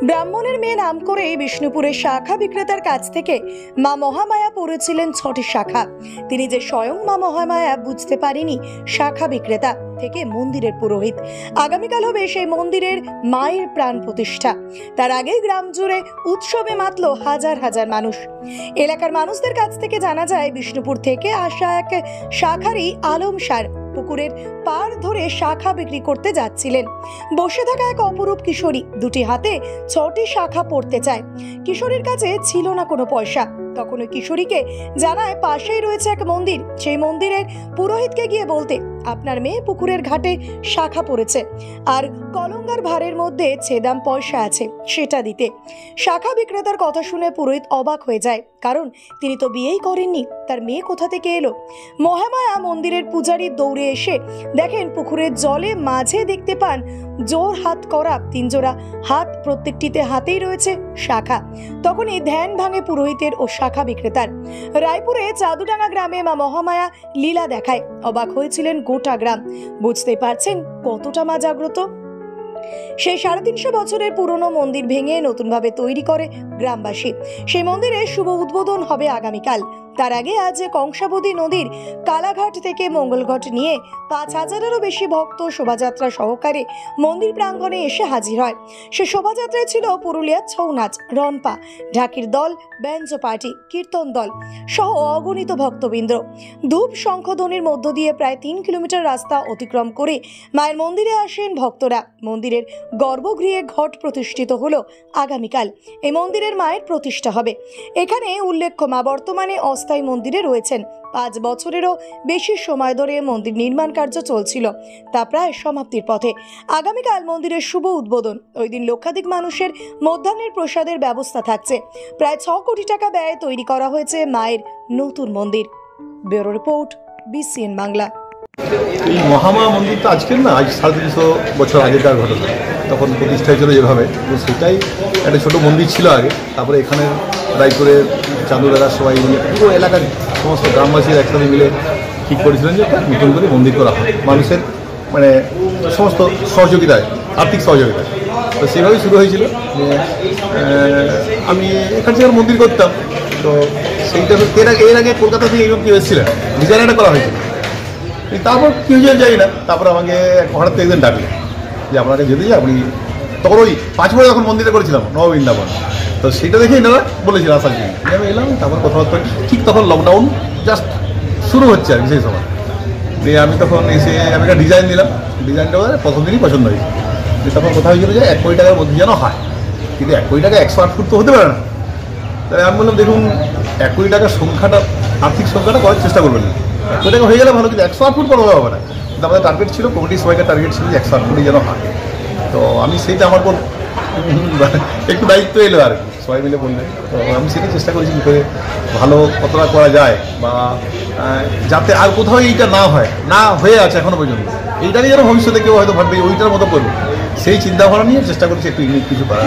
ব্রাহ্মণের মেয়ে নাম করে বিষ্ণুপুরের শাখা বিক্রেতার কাছ থেকে মা মহামায়া পড়েছিলেন 6টি শাখা। তিনি যে স্বয়ং মা মহামায়া বুঝতে পারেনি শাখা বিক্রেতা থেকে মন্দিরের পুরোহিত। আগামীকাল হবে সেই মন্দিরের মায়ের প্রাণ প্রতিষ্ঠা। তার আগে গ্রাম জুড়ে উৎসবে মাতল হাজার হাজার মানুষ। এলাকার মানুষদের কাছ থেকে জানা যায়, বিষ্ণুপুর থেকে আসা এক শাখারি আলম সার পুকুরের পার ধরে শাখা বিক্রি করতে যাচ্ছিলেন। বসে থাকা এক অপরূপ কিশোরী দুটি হাতে 6টি শাখা পড়তে চায়। কিশোরীর কাছে ছিল না কোনো পয়সা। তখন ওই কিশোরীকে জানায় পাশেই রয়েছে এক মন্দির, সেই মন্দিরের পুরোহিতকে গিয়ে বলতে আপনার মেয়ে পুকুরের ঘাটে শাখা পড়েছে আর কলঙ্গার ভারের মধ্যে ছেদাম পয়সা আছে, সেটা দিতে। শাখা বিক্রেতার কথা শুনে পুরোহিত অবাক হয়ে যায়, কারণ তিনি তো বিয়েই করেননি, তার মেয়ে কোথা থেকে এলো। মহামায়া মন্দিরের পূজারী দৌড়ে এসে দেখেন পুকুরের জলে মাঝে দেখতে পান জোর হাত করা 3 জোড়া হাত, প্রত্যেকটিতে হাতেই রয়েছে শাখা। তখনই ধ্যান ভাঙে পুরোহিতের ও শাখা বিক্রেতার। রায়পুরে চাদুডাঙ্গা গ্রামে মা মহামায়া লীলা দেখায়, অবাক হয়েছিলেন গোটা গ্রাম। বুঝতে পারছেন কতটা মা জাগ্রত। সেই 350 বছরের পুরনো মন্দির ভেঙে নতুনভাবে তৈরি করে গ্রামবাসী। সেই মন্দিরের শুভ উদ্বোধন হবে আগামীকাল। তার আগে আজ কংসাবতী নদীর কালাঘাট থেকে মঙ্গলঘট নিয়ে 5000-এরও বেশি ভক্ত শোভাযাত্রা সহকারে মন্দির প্রাঙ্গণে এসে হাজির হয়। সে শোভাযাত্রায় ছিল পুরুলিয়ার ছৌ নাচ, রনপা, ঢাকির দল, ব্যাঞ্জো পার্টি, কীর্তন দল সহ অগণিত ভক্তবৃন্দ। ধূপ শঙ্খধ্বনির মধ্য দিয়ে প্রায় 3 কিলোমিটার রাস্তা অতিক্রম করে মায়ের মন্দিরে আসেন ভক্তরা। মন্দিরের গর্ভগৃহে ঘট প্রতিষ্ঠিত হলো আগামীকাল। এই মন্দিরের মায়ের প্রতিষ্ঠা হবে। এখানে উল্লেখ্য, মা বর্তমানে অস্থায়ী মন্দিরে রয়েছেন। 5 বছরেরও বেশি সময় ধরে মন্দির নির্মাণ কার্য চলছিল, তা প্রায় সমাপ্তির পথে। আগামীকাল মন্দিরের শুভ উদ্বোধন। ওই দিন লক্ষাধিক মানুষের মধ্যাহ্নের প্রসাদের ব্যবস্থা থাকছে। প্রায় 6 কোটি টাকা ব্যয়ে তৈরি করা হয়েছে মায়ের নতুন মন্দির। Bureau report, BCN Bangla. এই মহামায়া মন্দিরটা আজকের না, আজ 350 বছর আগেকার ঘটনা। তখন প্রতিষ্ঠা হয়েছিল যেভাবে, তো সেটাই একটা ছোটো মন্দির ছিল আগে। তারপরে এখানে রায়পুরের চাঁদুরারা সবাই মিলে, পুরো এলাকার সমস্ত গ্রামবাসীরা একসাথে মিলে ঠিক করেছিলেন যে একটা নতুন করে মন্দির করা হয় মানুষের সমস্ত সহযোগিতায়, আর্থিক সহযোগিতায়। তো সেভাবেই শুরু হয়েছিল। আমি এখান থেকে মন্দির করতাম, তো সেইটা এর আগে কলকাতা থেকে এইরকম কেউ এসেছিলেন, ডিজাইনটা করা হয়েছিল। তারপর কী হয়েছিল জানি না, তারপর আমাকে হঠাৎ থেকে একদিন ডাকলেন যে আপনাকে যেতে যাই। আপনি তখন ওই 5 বছর যখন মন্দিরে করেছিলাম নববৃন্দাবন, তো সেইটা দেখেই এনারা বলেছিল আসার জন্য। আমি এলাম, তারপর কথাবার্তা ঠিক তখন লকডাউন জাস্ট শুরু হচ্ছে আর কি সেই সময়। দিয়ে আমি তখন এসে আমি একটা ডিজাইন দিলাম। ডিজাইনটা প্রথম দিনই পছন্দ হয়েছে। তখন কথা হয়েছিল যে 1 কোটি টাকার মধ্যে যেন হয়, কিন্তু 1 কোটি টাকা 108 ফুট তো হতে পারে না। তাই আমি বললাম, দেখুন 1 কোটি টাকার সংখ্যাটা, আর্থিক সংখ্যাটা করার চেষ্টা করবেন না। 1 কোটি টাকা হয়ে গেলে ভালো, কিন্তু 108 ফুট করা হবে না। কিন্তু আমাদের টার্গেট ছিল, কমিটির সবাইকার টার্গেট ছিল যে 108 ফুটই যেন হয়। তো আমি সেইটা আমার পর একটু দায়িত্ব এলো আর কি, সবাই মিলে বললেন। তো আমি সেটা চেষ্টা করেছি কী করে ভালো কতটা করা যায়, বা যাতে আর কোথাও এইটা না হয়, না হয়ে আছে এখনো পর্যন্ত। এইটারই যেন ভবিষ্যতে কেউ হয়তো ভাববে ওইটার মতো করবে, সেই চিন্তাভাবনা নিয়ে চেষ্টা করেছি একটু ইউনিক কিছু করা।